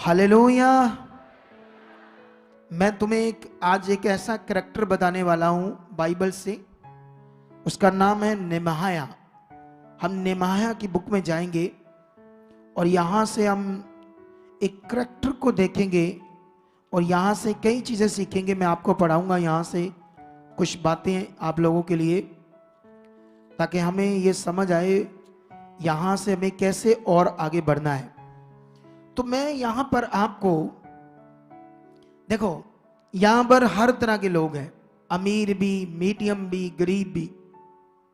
Hallelujah. मैं तुम्हें आज एक ऐसा करैक्टर बताने वाला हूं बाइबल से। उसका नाम है नेहम्याह। हम नेहम्याह की बुक में जाएंगे और यहां से हम एक करैक्टर को देखेंगे और यहां से कई चीजें सीखेंगे। मैं आपको पढ़ाऊंगा यहां से कुछ बातें आप लोगों के लिए, ताकि हमें ये समझ आए यहां से हमें कैसे और आगे बढ़ना है। तो मैं यहां पर आपको देखो, यहां पर हर तरह के लोग हैं, अमीर भी, मीडियम भी, गरीब भी,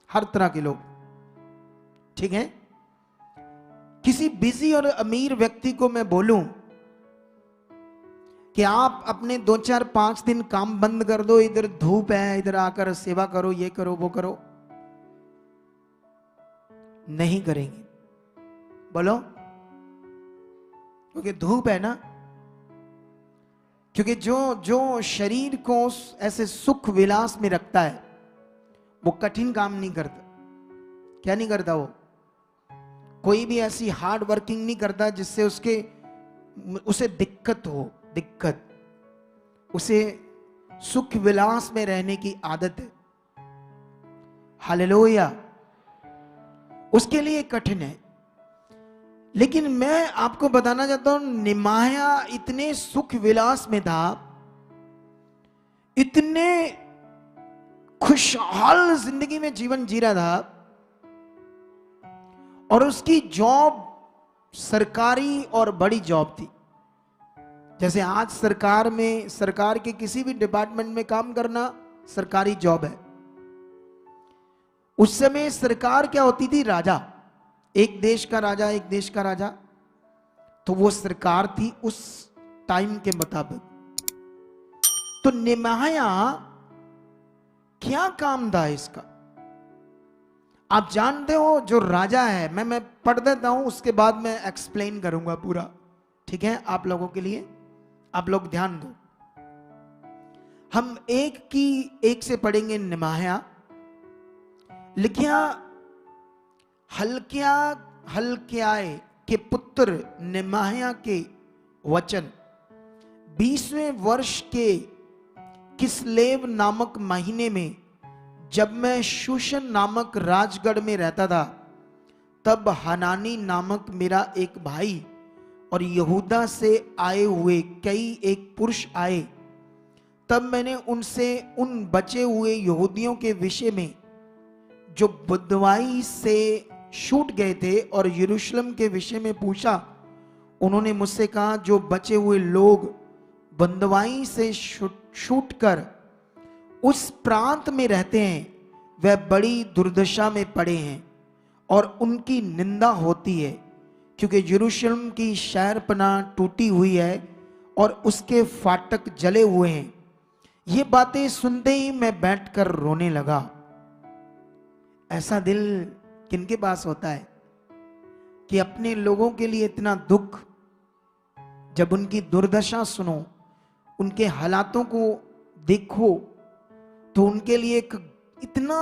हर तरह के लोग, ठीक है। किसी बिजी और अमीर व्यक्ति को मैं बोलूं कि आप अपने 2 4 5 दिन काम बंद कर दो, इधर धूप है, इधर आकर सेवा करो, ये करो वो करो, नहीं करेंगे। बोलो, क्योंकि धूप है ना। क्योंकि जो जो शरीर को ऐसे सुख विलास में रखता है वो कठिन काम नहीं करता। क्या नहीं करता? वो कोई भी ऐसी हार्ड वर्किंग नहीं करता जिससे उसे दिक्कत हो। दिक्कत उसे सुख विलास में रहने की आदत है। हालेलुया। उसके लिए कठिन है। लेकिन मैं आपको बताना चाहता हूं, नेहम्याह इतने सुख विलास में था, इतने खुशहाल जिंदगी में जीवन जी रहा था, और उसकी जॉब सरकारी और बड़ी जॉब थी। जैसे आज सरकार के किसी भी डिपार्टमेंट में काम करना सरकारी जॉब है। उस समय सरकार क्या होती थी? राजा, एक देश का राजा, एक देश का राजा, तो वो सरकार थी उस टाइम के मुताबिक। तो नेहम्याह क्या काम था इसका? आप जानते हो, जो राजा है, मैं पढ़ देता हूं, उसके बाद मैं एक्सप्लेन करूंगा पूरा, ठीक है, आप लोगों के लिए। आप लोग ध्यान दो। हम एक से पढ़ेंगे। नेहम्याह लिखिया हल्क्याय के पुत्र नेहम्याह के वचन, 20वें वर्ष के किस्लेव नामक महीने में, जब मैं शूशन नामक राजगढ़ में रहता था, तब हनानी नामक मेरा एक भाई और यहूदा से आए हुए एक पुरुष आए। तब मैंने उनसे उन बचे हुए यहूदियों के विषय में जो बदवाई से छूट गए थे और यरूशलेम के विषय में पूछा। उन्होंने मुझसे कहा, जो बचे हुए लोग बंदवाई से छूट कर उस प्रांत में रहते हैं, वह बड़ी दुर्दशा में पड़े हैं और उनकी निंदा होती है, क्योंकि यरूशलेम की शहरपनाह टूटी हुई है और उसके फाटक जले हुए हैं। ये बातें सुनते ही मैं बैठकर रोने लगा। ऐसा दिल किनके पास होता है कि अपने लोगों के लिए इतना दुख, जब उनकी दुर्दशा सुनो, उनके हालातों को देखो, तो उनके लिए एक इतना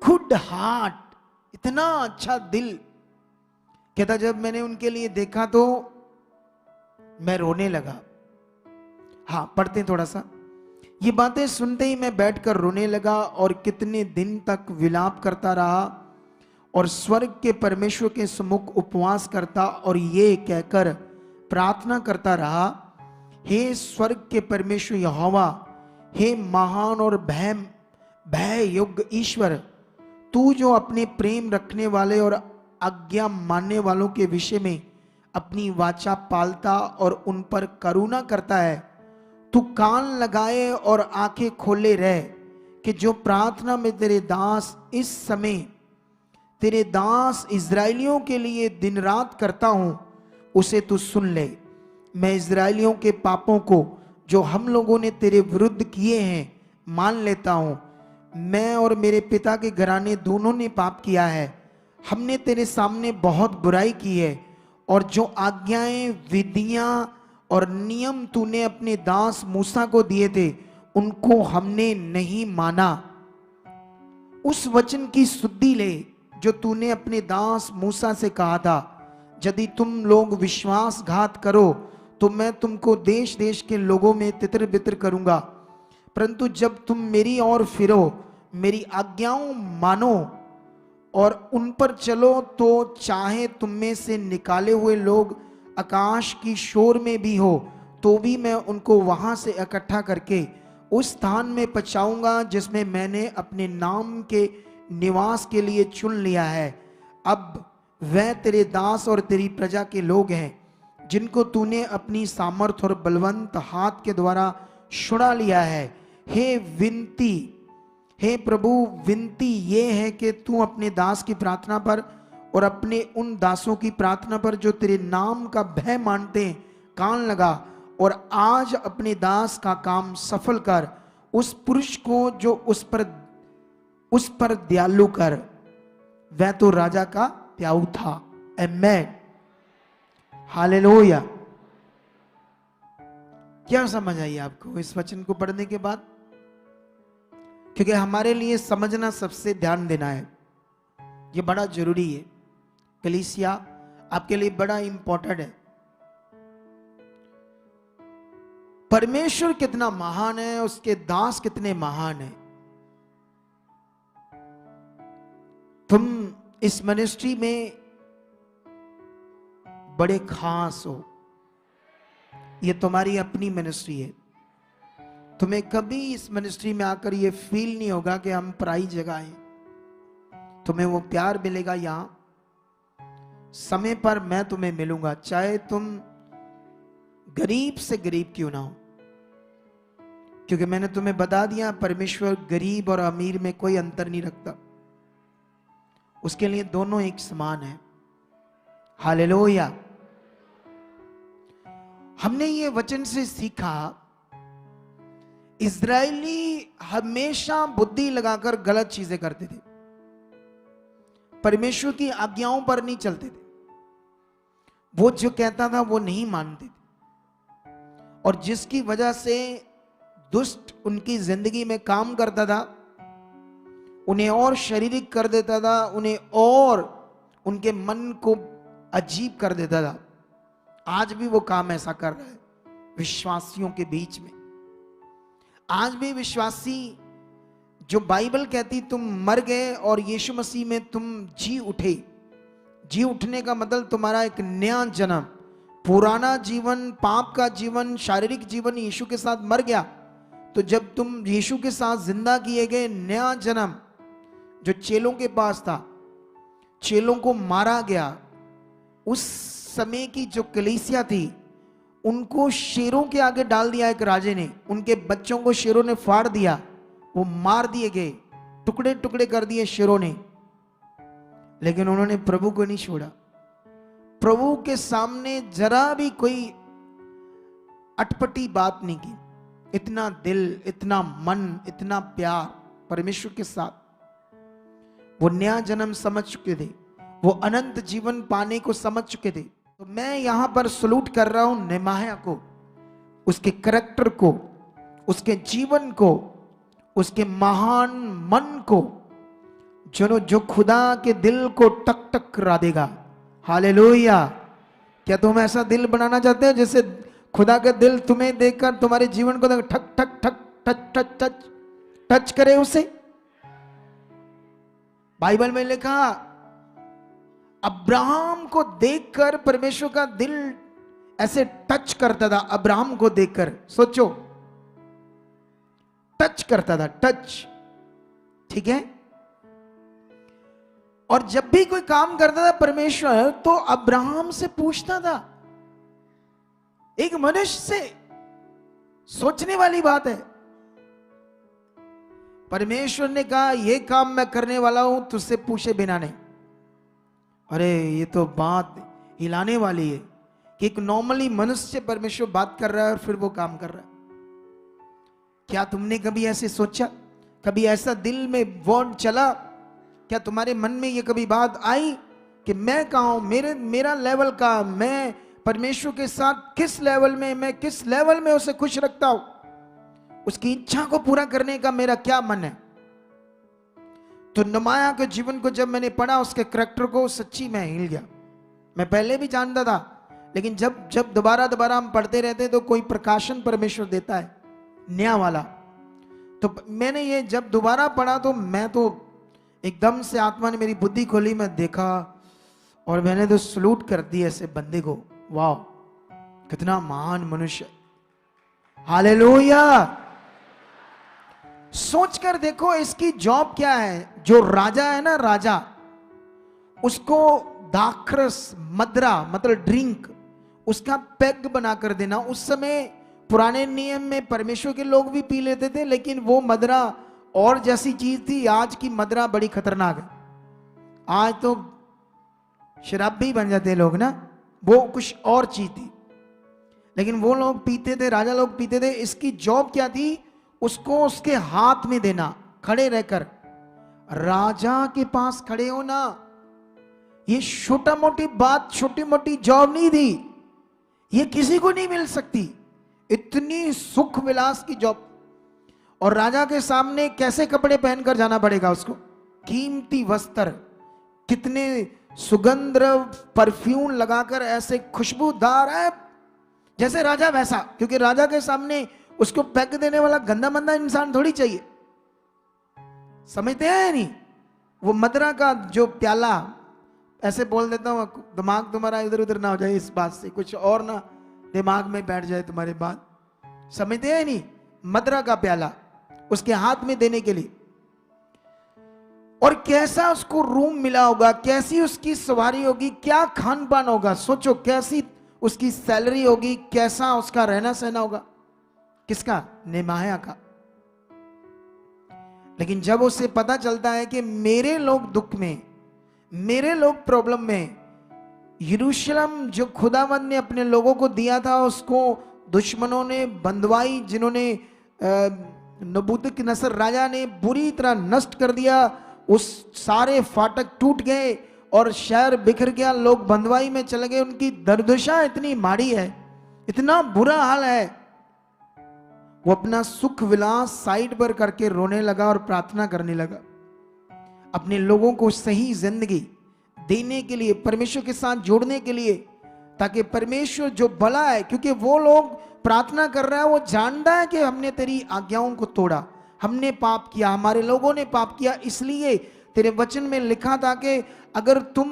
गुड हार्ट, इतना अच्छा दिल। कहता, जब मैंने उनके लिए देखा तो मैं रोने लगा। हाँ, पढ़ते हैं थोड़ा सा। ये बातें सुनते ही मैं बैठकर रोने लगा और कितने दिन तक विलाप करता रहा और स्वर्ग के परमेश्वर के सम्मुख उपवास करता और ये कहकर प्रार्थना करता रहा, हे स्वर्ग के परमेश्वर यहोवा, हे महान और भय योग्य ईश्वर, तू जो अपने प्रेम रखने वाले और आज्ञा मानने वालों के विषय में अपनी वाचा पालता और उन पर करुणा करता है, तू कान लगाए और आंखें खोले रह कि जो प्रार्थना में तेरे दास इस समय तेरे दास इजराइलियों के लिए दिन रात करता हूं, उसे तू सुन ले। मैं इजराइलियों के पापों को जो हम लोगों ने तेरे विरुद्ध किए हैं मान लेता हूं। मैं और मेरे पिता के घराने दोनों ने पाप किया है। हमने तेरे सामने बहुत बुराई की है और जो आज्ञाएं, विधियां और नियम तूने अपने दास मूसा को दिए थे, उनको हमने नहीं माना। उस वचन की सुधि ले जो तूने अपने दास मूसा से कहा था, यदि तुम लोग विश्वासघात करो तो मैं तुमको देश देश के लोगों में तितर बितर करूंगा। परंतु जब तुम मेरी ओर फिरो, मेरी आज्ञाओं मानो और उन पर चलो, तो चाहे तुम में से निकाले हुए लोग आकाश की शोर में भी हो, तो भी मैं उनको वहां से इकट्ठा करके उस स्थान में पहुंचाऊंगा जिसमें मैंने अपने नाम के निवास के लिए चुन लिया है। अब वह तेरे दास और तेरी प्रजा के लोग हैं, जिनको तूने अपनी सामर्थ और बलवंत हाथ के द्वारा छुड़ा लिया है। हे प्रभु, विनती ये है कि तू अपने दास की प्रार्थना पर और अपने उन दासों की प्रार्थना पर जो तेरे नाम का भय मानते हैं कान लगा, और आज अपने दास का काम सफल कर। उस पुरुष को जो उस पर दयालु कर, वह तो राजा का प्याऊ था। आमेन, हालेलुया। क्या समझ आई आपको इस वचन को पढ़ने के बाद? क्योंकि हमारे लिए समझना सबसे ध्यान देना है, ये बड़ा जरूरी है। कलीसिया आपके लिए बड़ा इंपॉर्टेंट है। परमेश्वर कितना महान है, उसके दास कितने महान है। तुम इस मिनिस्ट्री में बड़े खास हो, ये तुम्हारी अपनी मिनिस्ट्री है। तुम्हें कभी इस मिनिस्ट्री में आकर ये फील नहीं होगा कि हम पराई जगह हैं। तुम्हें वो प्यार मिलेगा यहां, समय पर मैं तुम्हें मिलूंगा, चाहे तुम गरीब से गरीब क्यों ना हो। क्योंकि मैंने तुम्हें बता दिया, परमेश्वर गरीब और अमीर में कोई अंतर नहीं रखता, उसके लिए दोनों एक समान है। हालेलुया। हमने ये वचन से सीखा, इज़राइली हमेशा बुद्धि लगाकर गलत चीजें करते थे, परमेश्वर की आज्ञाओं पर नहीं चलते थे। वो जो कहता था वो नहीं मानते थे, और जिसकी वजह से दुष्ट उनकी जिंदगी में काम करता था, उन्हें और शारीरिक कर देता था, उन्हें और उनके मन को अजीब कर देता था। आज भी वो काम ऐसा कर रहा है विश्वासियों के बीच में। आज भी विश्वासी, जो बाइबल कहती तुम मर गए और यीशु मसीह में तुम जी उठे, जी उठने का मतलब तुम्हारा एक नया जन्म, पुराना जीवन, पाप का जीवन, शारीरिक जीवन यीशु के साथ मर गया। तो जब तुम यीशु के साथ जिंदा किए गए, नया जन्म जो चेलों के पास था, चेलों को मारा गया। उस समय की जो कलीसिया थी, उनको शेरों के आगे डाल दिया एक राजे ने, उनके बच्चों को शेरों ने फाड़ दिया, वो मार दिए गए, टुकड़े टुकड़े कर दिए शेरों ने। लेकिन उन्होंने प्रभु को नहीं छोड़ा। प्रभु के सामने जरा भी कोई अटपटी बात नहीं की। इतना दिल, इतना मन, इतना प्यार परमेश्वर के साथ। वो नया जन्म समझ चुके थे, वो अनंत जीवन पाने को समझ चुके थे। तो मैं यहां पर सलूट कर रहा हूं नेमाया को, उसके करैक्टर को, उसके जीवन को, उसके महान मन को, जो खुदा के दिल को टक टक करा देगा। हालेलुया। क्या तुम ऐसा दिल बनाना चाहते हो जैसे खुदा का दिल तुम्हें देखकर तुम्हारे जीवन को ठक ठक ठक टच टच टच टच करे उसे? बाइबल में लिखा, अब्राहम को देखकर परमेश्वर का दिल ऐसे टच करता था। अब्राहम को देखकर सोचो, टच करता था, टच। ठीक है। और जब भी कोई काम करता था परमेश्वर, तो अब्राहम से पूछता था। एक मनुष्य से, सोचने वाली बात है। परमेश्वर ने कहा, यह काम मैं करने वाला हूं, तुझसे पूछे बिना नहीं। अरे ये तो बात हिलाने वाली है कि एक नॉर्मली मनुष्य से परमेश्वर बात कर रहा है और फिर वो काम कर रहा है। क्या तुमने कभी ऐसे सोचा? कभी ऐसा दिल में वर्ड चला? क्या तुम्हारे मन में ये कभी बात आई कि मैं कहाँ हूं, मेरा लेवल का, मैं परमेश्वर के साथ किस लेवल में, मैं किस लेवल में उसे खुश रखता हूं, उसकी इच्छा को पूरा करने का मेरा क्या मन है? तो नमाया के जीवन को जब मैंने पढ़ा, उसके करैक्टर को, सच्ची मैं हिल गया। मैं पहले भी जानता था, लेकिन जब जब दोबारा दोबारा हम पढ़ते रहते तो कोई प्रकाशन परमेश्वर देता है नया वाला। तो मैंने ये जब दोबारा पढ़ा तो मैं तो एकदम से आत्मा ने मेरी बुद्धि खोली, मैं देखा और मैंने तो सलूट कर दी ऐसे बंदे को। वाह, कितना महान मनुष्य, हालेलुया। सोच कर देखो इसकी जॉब क्या है। जो राजा है ना, राजा, उसको दाखरस मदरा मतलब ड्रिंक उसका पैग बनाकर देना। उस समय पुराने नियम में परमेश्वर के लोग भी पी लेते थे, लेकिन वो मदरा और जैसी चीज थी। आज की मदरा बड़ी खतरनाक है। आज तो शराब भी बन जाते हैं लोग ना, वो कुछ और चीज थी, लेकिन वो लोग पीते थे, राजा लोग पीते थे। इसकी जॉब क्या थी? उसको उसके हाथ में देना, खड़े रहकर। राजा के पास खड़े होना, ये छोटा मोटी बात, छोटी मोटी जॉब नहीं थी। ये किसी को नहीं मिल सकती, इतनी सुख विलास की जॉब। और राजा के सामने कैसे कपड़े पहनकर जाना पड़ेगा उसको? कीमती वस्त्र, कितने सुगंध परफ्यूम लगाकर, ऐसे खुशबूदार है जैसे राजा वैसा। क्योंकि राजा के सामने उसको पैक देने वाला गंदा मंदा इंसान थोड़ी चाहिए। समझते हैं नहीं? वो मदरा का जो प्याला, ऐसे बोल देता हूं, दिमाग तुम्हारा इधर उधर ना हो जाए इस बात से, कुछ और ना दिमाग में बैठ जाए तुम्हारे बात। समझते हैं नहीं? मदरा का प्याला उसके हाथ में देने के लिए। और कैसा उसको रूम मिला होगा, कैसी उसकी सवारी होगी, क्या खान पान होगा। सोचो कैसी उसकी सैलरी होगी, कैसा उसका रहना सहना होगा। किसका? नेमाया का। लेकिन जब उसे पता चलता है कि मेरे लोग दुख में, मेरे लोग प्रॉब्लम में, यरूशलेम जो खुदावंद ने अपने लोगों को दिया था उसको दुश्मनों ने बंधवाई, जिन्होंने नबूकदनेस्सर राजा ने बुरी तरह नष्ट कर दिया। उस सारे फाटक टूट गए और शहर बिखर गया, लोग बंधवाई में चले गए। उनकी दुर्दशा इतनी माड़ी है, इतना बुरा हाल है। वो अपना सुख विलास साइड पर करके रोने लगा और प्रार्थना करने लगा, अपने लोगों को सही जिंदगी देने के लिए, परमेश्वर के साथ जोड़ने के लिए, ताकि परमेश्वर जो भला है, क्योंकि वो लोग प्रार्थना कर रहा है, वो जानता है कि हमने तेरी आज्ञाओं को तोड़ा, हमने पाप किया, हमारे लोगों ने पाप किया। इसलिए तेरे वचन में लिखा था कि अगर तुम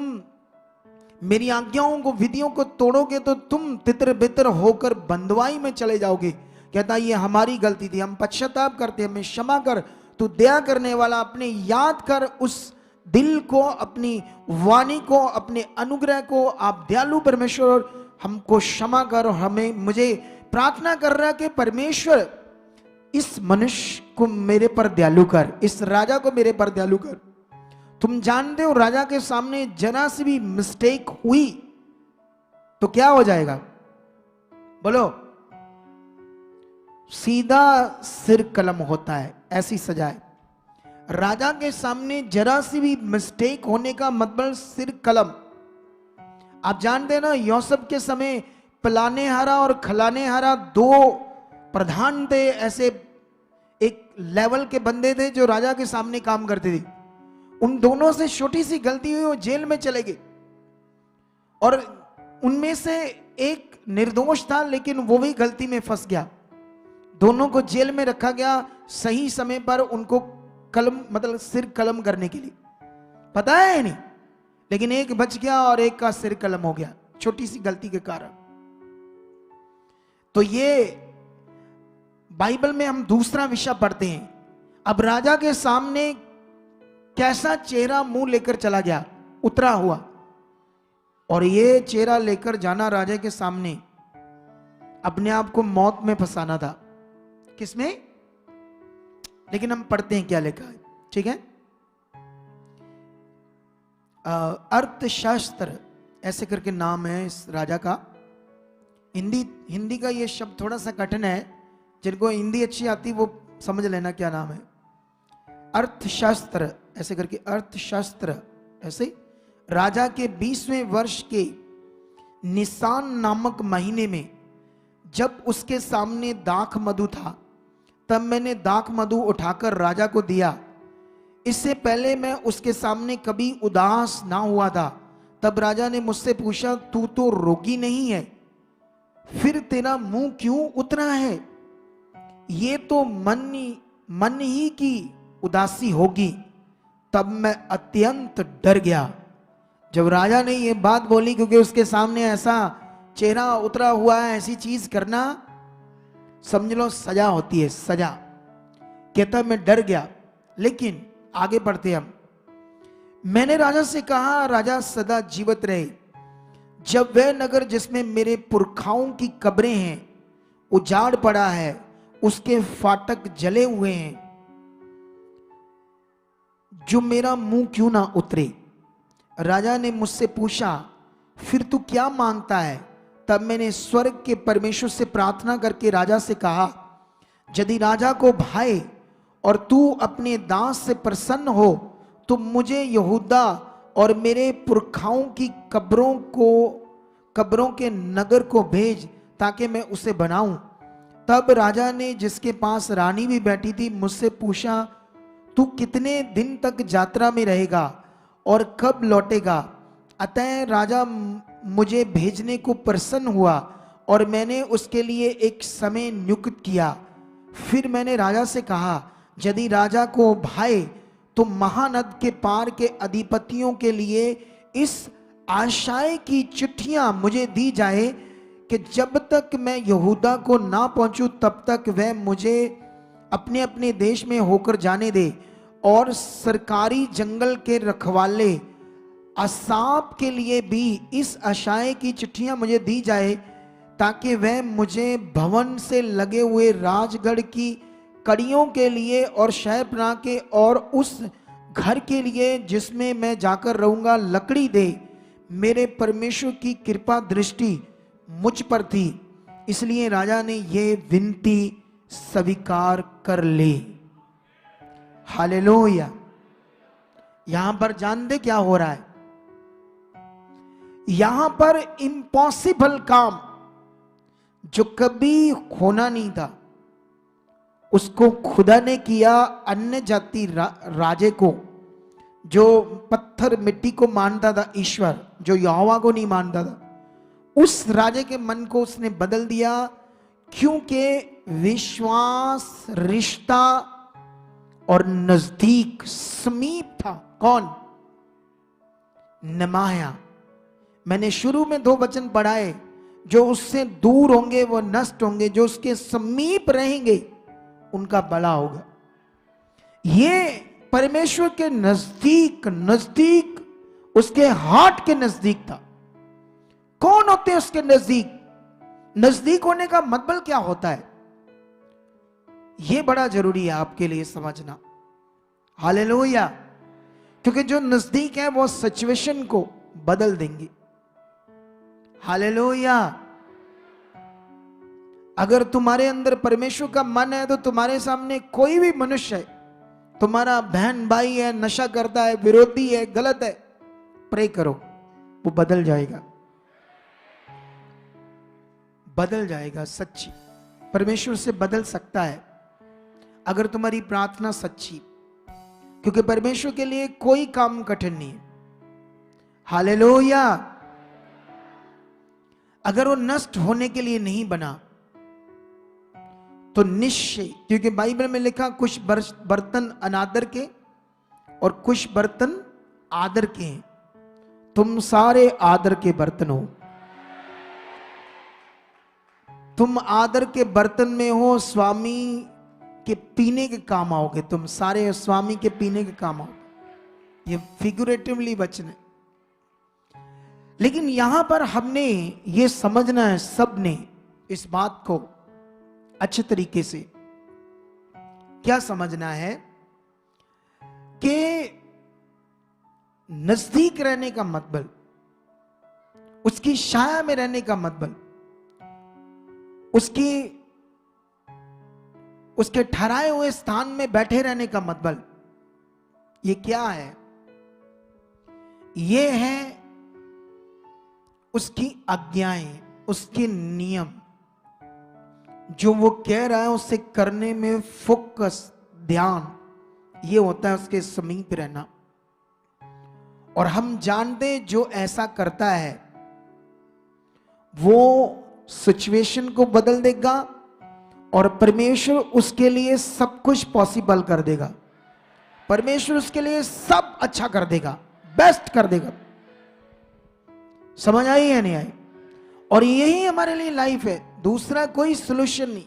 मेरी आज्ञाओं को, विधियों को तोड़ोगे तो तुम तितर बितर होकर बंधुआई में चले जाओगे। कहता ये हमारी गलती थी, हम पश्चाताप करते, हमें क्षमा कर, तू दया करने वाला, अपने याद कर उस दिल को, अपनी वाणी को, अपने अनुग्रह को। आप दयालु परमेश्वर, हमको क्षमा कर। हमें, मुझे प्रार्थना कर रहा है कि परमेश्वर इस मनुष्य को मेरे पर दयालु कर, इस राजा को मेरे पर दयालु कर। तुम जानते हो राजा के सामने जरा सी भी मिस्टेक हुई तो क्या हो जाएगा? बोलो, सीधा सिर कलम होता है, ऐसी सजा है। राजा के सामने जरा सी भी मिस्टेक होने का मतलब सिर कलम। आप जानते हैं ना, यूसुफ के समय पिलाने हारा और खिलाने हारा दो प्रधान थे। ऐसे एक लेवल के बंदे थे जो राजा के सामने काम करते थे। उन दोनों से छोटी सी गलती हुई, वो जेल में चले गए। और उनमें से एक निर्दोष था, लेकिन वो भी गलती में फंस गया। दोनों को जेल में रखा गया सही समय पर, उनको कलम मतलब सिर कलम करने के लिए। पता है नहीं, लेकिन एक बच गया और एक का सिर कलम हो गया, छोटी सी गलती के कारण। तो ये बाइबल में हम दूसरा विषय पढ़ते हैं। अब राजा के सामने कैसा चेहरा मुंह लेकर चला गया, उतरा हुआ। और ये चेहरा लेकर जाना राजा के सामने, अपने आप को मौत में फंसाना था। किसमें? लेकिन हम पढ़ते हैं क्या लिखा है, ठीक है। अर्थशास्त्र ऐसे करके नाम है इस राजा का। हिंदी का ये शब्द थोड़ा सा कठिन है, जिनको हिंदी अच्छी आती वो समझ लेना क्या नाम है। अर्थशास्त्र ऐसे करके, अर्थशास्त्र ऐसे। राजा के 20वें वर्ष के निसान नामक महीने में, जब उसके सामने दाख मधु था, तब मैंने दाख मधु उठाकर राजा को दिया। इससे पहले मैं उसके सामने कभी उदास ना हुआ था। तब राजा ने मुझसे पूछा, तू तो रोगी नहीं है, फिर तेरा मुंह क्यों उतरा है? ये तो मन ही की उदासी होगी। तब मैं अत्यंत डर गया। जब राजा ने ये बात बोली, क्योंकि उसके सामने ऐसा चेहरा उतरा हुआ है, ऐसी चीज करना समझ लो सजा होती है, सजा। कहता मैं डर गया। लेकिन आगे बढ़ते हम। मैंने राजा से कहा, राजा सदा जीवित रहे। जब वह नगर जिसमें मेरे पुरखाओं की कब्रें हैं उजाड़ पड़ा है, उसके फाटक जले हुए हैं, जो मेरा मुंह क्यों ना उतरे? राजा ने मुझसे पूछा, फिर तू क्या मांगता है? तब मैंने स्वर्ग के परमेश्वर से प्रार्थना करके राजा से कहा, यदि राजा को भाए और तू अपने दास से प्रसन्न हो तो मुझे यहूदा और मेरे पुरखाओं की कब्रों के नगर को भेज, ताकि मैं उसे बनाऊं। तब राजा ने, जिसके पास रानी भी बैठी थी, मुझसे पूछा, तू कितने दिन तक यात्रा में रहेगा और कब लौटेगा? अतः राजा मुझे भेजने को प्रसन्न हुआ और मैंने उसके लिए एक समय नियुक्त किया। फिर मैंने राजा से कहा, यदि राजा को भाए तो महानद के पार के अधिपतियों के लिए इस आशय की चिट्ठियां मुझे दी जाए कि जब तक मैं यहूदा को ना पहुंचूं तब तक वह मुझे अपने अपने देश में होकर जाने दे। और सरकारी जंगल के रखवाले असाप के लिए भी इस आशय की चिट्ठियां मुझे दी जाए, ताकि वह मुझे भवन से लगे हुए राजगढ़ की कड़ियों के लिए और शहरपनाह के और उस घर के लिए जिसमें मैं जाकर रहूंगा लकड़ी दे। मेरे परमेश्वर की कृपा दृष्टि मुझ पर थी, इसलिए राजा ने यह विनती स्वीकार कर ली। हालेलुया। यहां पर जानते क्या हो रहा है? यहां पर इम्पॉसिबल काम जो कभी होना नहीं था, उसको खुदा ने किया। अन्य जाति राजे को, जो पत्थर मिट्टी को मानता था ईश्वर, जो यहोवा को नहीं मानता था, उस राजे के मन को उसने बदल दिया, क्योंकि विश्वास, रिश्ता और नजदीक, समीप था। कौन? नमाया। मैंने शुरू में 2 वचन पढ़ाए, जो उससे दूर होंगे वो नष्ट होंगे, जो उसके समीप रहेंगे उनका भला होगा। ये परमेश्वर के नजदीक, उसके हार्ट के नजदीक था। कौन होते हैं उसके नजदीक? नजदीक होने का मतलब क्या होता है, यह बड़ा जरूरी है आपके लिए समझना। हालेलुया। क्योंकि जो नजदीक है वो सिचुएशन को बदल देंगे। हालेलुया। अगर तुम्हारे अंदर परमेश्वर का मन है तो तुम्हारे सामने कोई भी मनुष्य है, तुम्हारा बहन भाई है, नशा करता है, विरोधी है, गलत है, प्रे करो, वो बदल जाएगा, बदल जाएगा। सच्ची परमेश्वर से बदल सकता है अगर तुम्हारी प्रार्थना सच्ची, क्योंकि परमेश्वर के लिए कोई काम कठिन नहीं है। हालेलुया। अगर वो नष्ट होने के लिए नहीं बना तो निश्चय, क्योंकि बाइबल में लिखा कुछ बर्तन अनादर के और कुछ बर्तन आदर के हैं। तुम सारे आदर के बर्तन हो। तुम आदर के बर्तन में हो, स्वामी के पीने के काम आओगे। तुम सारे स्वामी के पीने के काम आओगे। ये फिगरेटिवली वचन है, लेकिन यहां पर हमने ये समझना है, सबने इस बात को अच्छे तरीके से क्या समझना है कि नजदीक रहने का मतलब, उसकी छाया में रहने का मतलब, उसके ठहराए हुए स्थान में बैठे रहने का मतलब ये क्या है? ये है उसकी आज्ञाएं, उसके नियम, जो वो कह रहा है उसे करने में फोकस, ध्यान, ये होता है उसके समीप रहना। और हम जानते जो ऐसा करता है वो सिचुएशन को बदल देगा और परमेश्वर उसके लिए सब कुछ पॉसिबल कर देगा। परमेश्वर उसके लिए सब अच्छा कर देगा, बेस्ट कर देगा। समझ आई या नहीं आई? और यही हमारे लिए लाइफ है, दूसरा कोई सॉल्यूशन नहीं।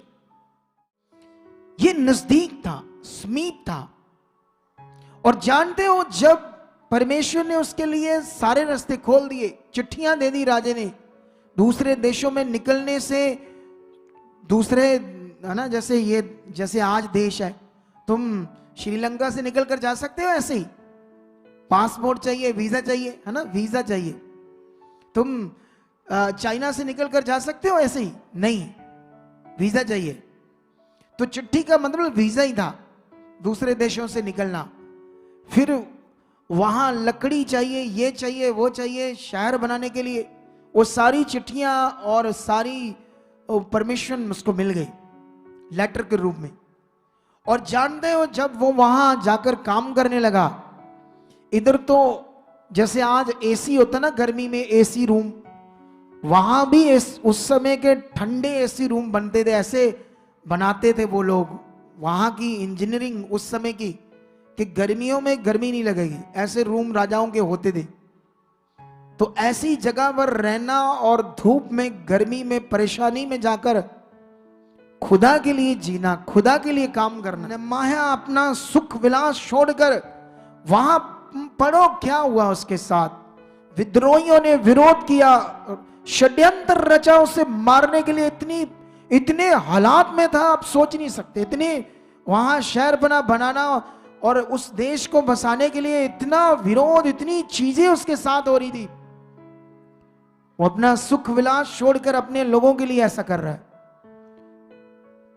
ये नजदीक था, समीप था। और जानते हो जब परमेश्वर ने उसके लिए सारे रास्ते खोल दिए, चिट्ठियां दे दी राजे ने दूसरे देशों में निकलने से, दूसरे है ना, जैसे आज देश है, तुम श्रीलंका से निकल कर जा सकते हो ऐसे ही, पासपोर्ट चाहिए, वीजा चाहिए, है ना, वीजा चाहिए। तुम चाइना से निकल कर जा सकते हो ऐसे ही? नहीं, वीजा चाहिए। तो चिट्ठी का मतलब वीजा ही था, दूसरे देशों से निकलना। फिर वहां लकड़ी चाहिए, ये चाहिए, वो चाहिए, शहर बनाने के लिए। वो सारी चिट्ठियां और सारी परमिशन उसको मिल गई लेटर के रूप में। और जानते हो जब वो वहां जाकर काम करने लगा, इधर तो जैसे आज एसी होता ना, गर्मी में एसी रूम, वहां भी उस समय के ठंडे एसी रूम बनते थे, ऐसे बनाते थे वो लोग। वहां की इंजीनियरिंग उस समय की कि गर्मियों में गर्मी नहीं लगेगी, ऐसे रूम राजाओं के होते थे। तो ऐसी जगह पर रहना और धूप में, गर्मी में, परेशानी में जाकर खुदा के लिए जीना, खुदा के लिए काम करना। नेमाया अपना सुख विलास छोड़कर वहां, पढ़ो क्या हुआ उसके साथ। विद्रोहियों ने विरोध किया, षड्यंत्र रचा उसे मारने के लिए। इतने हालात में था, आप सोच नहीं सकते। इतने वहां शहर बनाना और उस देश को बसाने के लिए इतना विरोध, इतनी चीजें उसके साथ हो रही थी। वो अपना सुख विलास छोड़कर अपने लोगों के लिए ऐसा कर रहा है।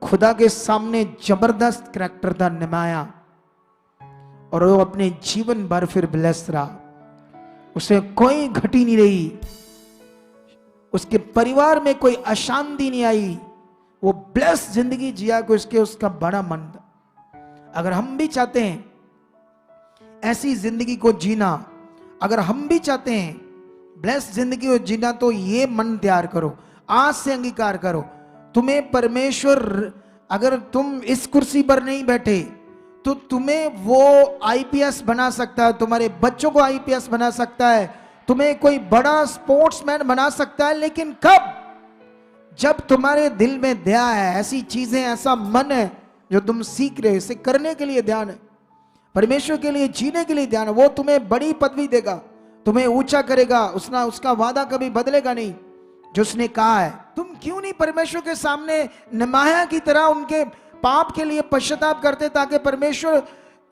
खुदा के सामने जबरदस्त करैक्टर था नेमाया, और वो अपने जीवन भर फिर ब्लेस रहा। उसे कोई घटी नहीं रही, उसके परिवार में कोई अशांति नहीं आई। वो ब्लेस जिंदगी जिया को उसका बड़ा मन था। अगर हम भी चाहते हैं ऐसी जिंदगी को जीना, अगर हम भी चाहते हैं ब्लेस जिंदगी को जीना, तो ये मन तैयार करो, आज से अंगीकार करो। तुम्हें परमेश्वर, अगर तुम इस कुर्सी पर नहीं बैठे तो तुम्हें वो आईपीएस बना सकता है, तुम्हारे बच्चों को आईपीएस बना सकता है, तुम्हें कोई बड़ा स्पोर्ट्समैन बना सकता है। लेकिन कब? जब तुम्हारे दिल में दया है, ऐसी चीजें, ऐसा मन है जो तुम सीख रहे हो, इसे करने के लिए ध्यान है, परमेश्वर के लिए जीने के लिए ध्यान है, वो तुम्हें बड़ी पदवी देगा, तुम्हें ऊंचा करेगा। उसका वादा कभी बदलेगा नहीं जो उसने कहा है। तुम क्यों नहीं परमेश्वर के सामने नेमाया की तरह उनके पाप के लिए पश्चाताप करते, ताकि परमेश्वर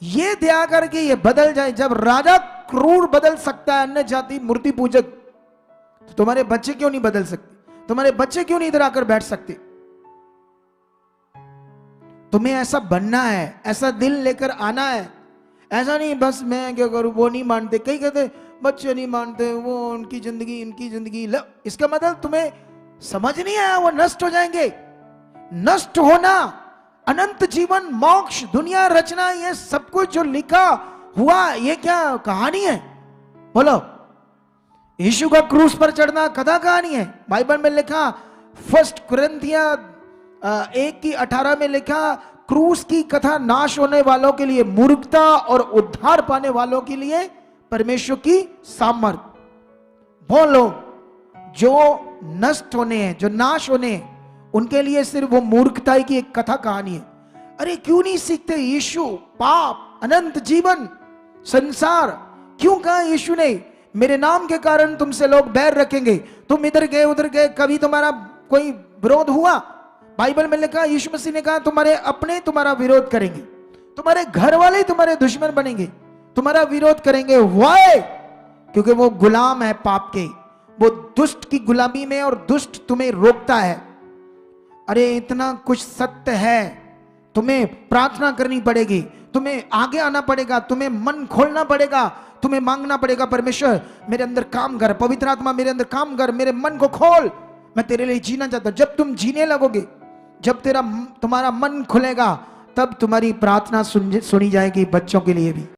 ये दया करके ये बदल जाए। जब राजा क्रूर बदल सकता है, अन्य जाति मूर्ति पूजक, तो तुम्हारे बच्चे क्यों नहीं बदल सकते? तुम्हारे बच्चे क्यों नहीं इधर आकर बैठ सकते? तुम्हें ऐसा बनना है, ऐसा दिल लेकर आना है। ऐसा नहीं बस मैं क्या करूं, वो नहीं मानते, कई कहते बच्चे नहीं मानते, वो उनकी जिंदगी, इनकी जिंदगी। इसका मतलब तुम्हें समझ नहीं आया, वो नष्ट हो जाएंगे। नष्ट होना, अनंत जीवन, मोक्ष, दुनिया रचना, ये सब कुछ जो लिखा हुआ, ये क्या कहानी है? बोलो। यीशु का क्रूस पर चढ़ना कथा कहानी है? बाइबल में लिखा, 1 कुरिन्थिया 1:18 में लिखा, क्रूस की कथा नाश होने वालों के लिए मूर्खता और उद्धार पाने वालों के लिए परमेश्वर की सामर्थ। वो लोग जो नष्ट होने हैं, जो नाश होने हैं, उनके लिए सिर्फ वो मूर्खता की एक कथा कहानी है। अरे क्यों नहीं सीखते? यीशु, पाप, अनंत जीवन, संसार, क्यों कहा यीशु ने मेरे नाम के कारण तुमसे लोग बैर रखेंगे, तुम इधर गए उधर गए, कभी तुम्हारा कोई विरोध हुआ? बाइबल में लिखा, यीशु मसीह ने कहा तुम्हारे अपने तुम्हारा विरोध करेंगे, तुम्हारे घर वाले तुम्हारे दुश्मन बनेंगे, तुम्हारा विरोध करेंगे। वाई? क्योंकि वो गुलाम है पाप के, वो दुष्ट की गुलामी में, और दुष्ट तुम्हें रोकता है। अरे इतना कुछ सत्य है, तुम्हें प्रार्थना करनी पड़ेगी, तुम्हें आगे आना पड़ेगा, तुम्हें मन खोलना पड़ेगा, तुम्हें मांगना पड़ेगा, परमेश्वर मेरे अंदर काम कर, पवित्र आत्मा मेरे अंदर काम कर, मेरे मन को खोल, मैं तेरे लिए जीना चाहता हूं। जब तुम जीने लगोगे, जब तुम्हारा मन खुलेगा, तब तुम्हारी प्रार्थना सुनी जाएगी बच्चों के लिए भी।